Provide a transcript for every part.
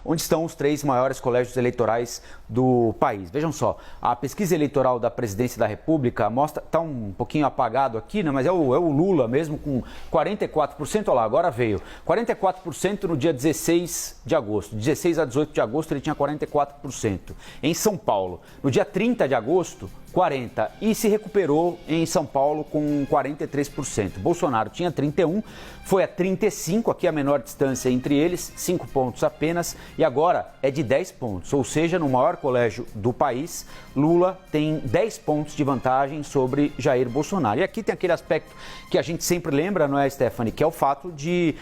onde estão os 3 maiores colégios eleitorais do país. Vejam só, a pesquisa eleitoral da Presidência da República mostra, está um pouquinho apagado aqui, né, mas é o Lula mesmo com 44%, olha lá, agora veio, 44% no dia 16 de agosto, 16 a 18 de agosto ele tinha 44%. Em São Paulo, no dia 30 de agosto, 40%, e se recuperou em São Paulo com 43%. Bolsonaro tinha 31%, foi a 35%, aqui a menor distância entre eles, 5 pontos apenas, e agora é de 10 pontos, ou seja, no maior colégio do país, Lula tem 10 pontos de vantagem sobre Jair Bolsonaro. E aqui tem aquele aspecto que a gente sempre lembra, não é, Stephanie, que é o fato de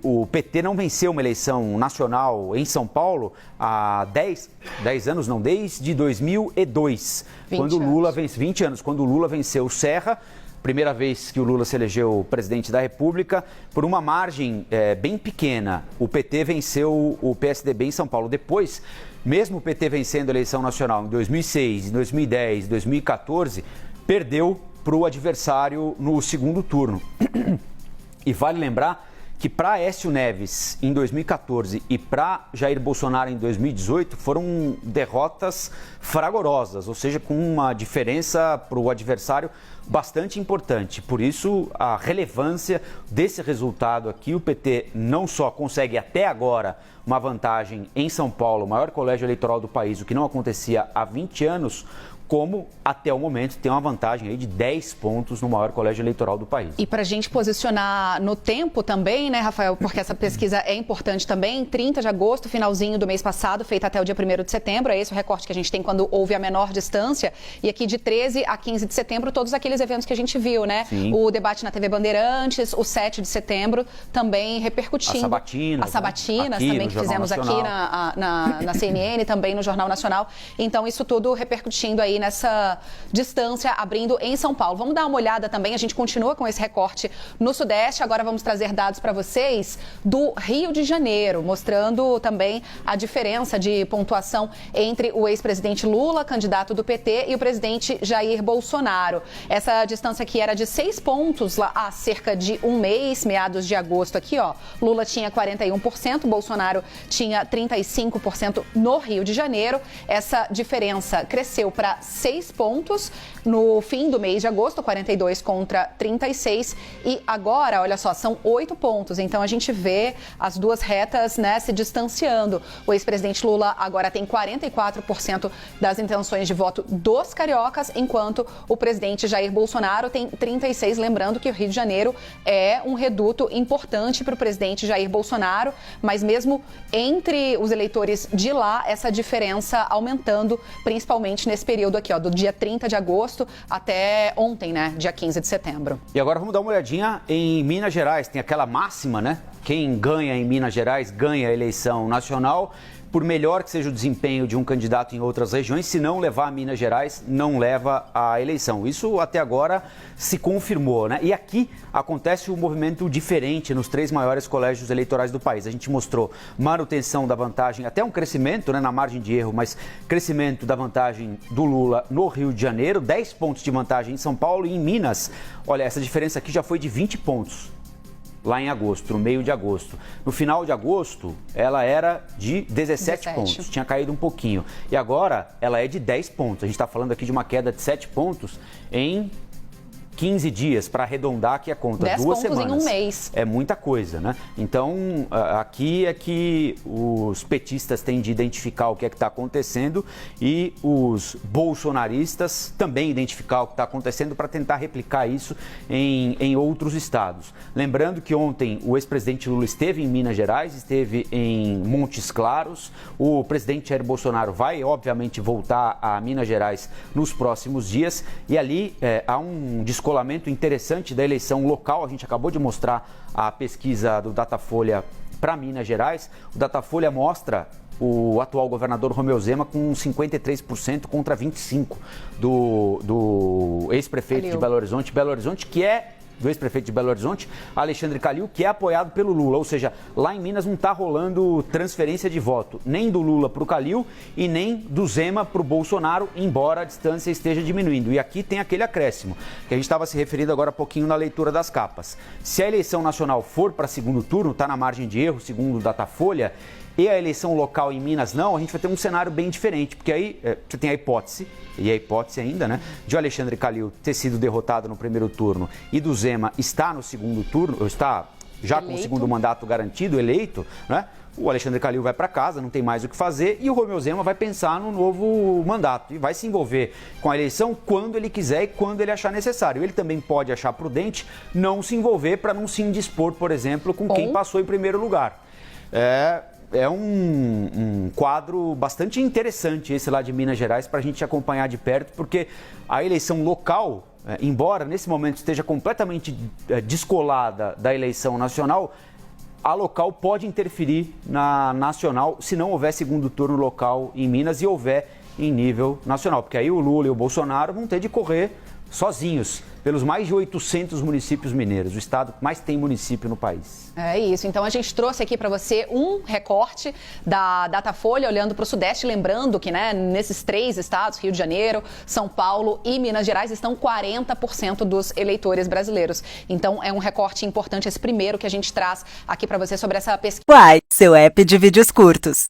o PT não vencer uma eleição nacional em São Paulo há 10 anos, não, desde 2002, quando Lula vence 20 anos, quando o Lula venceu o Serra, primeira vez que o Lula se elegeu presidente da República, por uma margem bem pequena. O PT venceu o PSDB em São Paulo. Depois, mesmo o PT vencendo a eleição nacional em 2006, em 2010, 2014, perdeu para o adversário no segundo turno. E vale lembrar que para Aécio Neves em 2014 e para Jair Bolsonaro em 2018 foram derrotas fragorosas, ou seja, com uma diferença para o adversário bastante importante. Por isso, a relevância desse resultado aqui, o PT não só consegue até agora uma vantagem em São Paulo, o maior colégio eleitoral do país, o que não acontecia há 20 anos, como até o momento tem uma vantagem aí de 10 pontos no maior colégio eleitoral do país. E para a gente posicionar no tempo também, né, Rafael, porque essa pesquisa é importante também, 30 de agosto, finalzinho do mês passado, feita até o dia 1º de setembro, é esse o recorte que a gente tem quando houve a menor distância, e aqui de 13 a 15 de setembro, todos aqueles eventos que a gente viu, né? Sim. O debate na TV Bandeirantes, o 7 de setembro, também repercutindo. As sabatinas também que fizemos aqui na CNN, também no Jornal Nacional. Então, isso tudo repercutindo aí nessa distância, abrindo em São Paulo. Vamos dar uma olhada também, a gente continua com esse recorte no Sudeste, agora vamos trazer dados para vocês do Rio de Janeiro, mostrando também a diferença de pontuação entre o ex-presidente Lula, candidato do PT, e o presidente Jair Bolsonaro. Essa distância aqui era de 6 pontos lá há cerca de um mês, meados de agosto aqui, ó. Lula tinha 41%, Bolsonaro tinha 35% no Rio de Janeiro. Essa diferença cresceu para 6 pontos no fim do mês de agosto, 42 contra 36. E agora, olha só, são 8 pontos. Então, a gente vê as duas retas, né, se distanciando. O ex-presidente Lula agora tem 44% das intenções de voto dos cariocas, enquanto o presidente Jair Bolsonaro tem 36%. Lembrando que o Rio de Janeiro é um reduto importante para o presidente Jair Bolsonaro, mas mesmo entre os eleitores de lá, essa diferença aumentando, principalmente nesse período aqui, ó, do dia 30 de agosto até ontem, né, dia 15 de setembro. E agora vamos dar uma olhadinha em Minas Gerais. Tem aquela máxima, né? Quem ganha em Minas Gerais ganha a eleição nacional. Por melhor que seja o desempenho de um candidato em outras regiões, se não levar a Minas Gerais, não leva a eleição. Isso até agora se confirmou, né? E aqui acontece um movimento diferente nos 3 maiores colégios eleitorais do país. A gente mostrou manutenção da vantagem, até um crescimento, né, na margem de erro, mas crescimento da vantagem do Lula no Rio de Janeiro, 10 pontos de vantagem em São Paulo e em Minas. Olha, essa diferença aqui já foi de 20 pontos. Lá em agosto, no meio de agosto. No final de agosto, ela era de 17 pontos, tinha caído um pouquinho. E agora, ela é de 10 pontos. A gente está falando aqui de uma queda de 7 pontos em 15 dias, para arredondar aqui a conta, 2 pontos semanas. Em um mês. É muita coisa, né? Então, aqui é que os petistas têm de identificar o que é que está acontecendo e os bolsonaristas também identificar o que está acontecendo para tentar replicar isso em outros estados. Lembrando que ontem o ex-presidente Lula esteve em Minas Gerais, esteve em Montes Claros. O presidente Jair Bolsonaro vai, obviamente, voltar a Minas Gerais nos próximos dias e ali há um descolamento interessante da eleição local. A gente acabou de mostrar a pesquisa do Datafolha para Minas Gerais. O Datafolha mostra o atual governador Romeu Zema com 53% contra 25% do ex-prefeito de Belo Horizonte, que é do ex-prefeito de Belo Horizonte, Alexandre Calil, que é apoiado pelo Lula. Ou seja, lá em Minas não está rolando transferência de voto, nem do Lula para o Calil e nem do Zema para o Bolsonaro, embora a distância esteja diminuindo. E aqui tem aquele acréscimo, que a gente estava se referindo agora há pouquinho na leitura das capas. Se a eleição nacional for para segundo turno, está na margem de erro, segundo o Datafolha, e a eleição local em Minas não, a gente vai ter um cenário bem diferente, porque aí você tem a hipótese, e a hipótese ainda, né, de o Alexandre Calil ter sido derrotado no primeiro turno e do Zema estar no segundo turno, ou está já eleito, com o segundo mandato garantido, eleito, né? O Alexandre Calil vai para casa, não tem mais o que fazer, e o Romeu Zema vai pensar no novo mandato e vai se envolver com a eleição quando ele quiser e quando ele achar necessário. Ele também pode achar prudente não se envolver para não se indispor, por exemplo, com quem passou em primeiro lugar. É um quadro bastante interessante esse lá de Minas Gerais para a gente acompanhar de perto, porque a eleição local, embora nesse momento esteja completamente descolada da eleição nacional, a local pode interferir na nacional se não houver segundo turno local em Minas e houver em nível nacional. Porque aí o Lula e o Bolsonaro vão ter de correr sozinhos pelos mais de 800 municípios mineiros, o estado que mais tem município no país. É isso, então a gente trouxe aqui para você um recorte da Datafolha olhando para o Sudeste, lembrando que, né, nesses 3 estados, Rio de Janeiro, São Paulo e Minas Gerais, estão 40% dos eleitores brasileiros. Então é um recorte importante, esse primeiro que a gente traz aqui para você sobre essa pesquisa. Uai, seu app de vídeos curtos.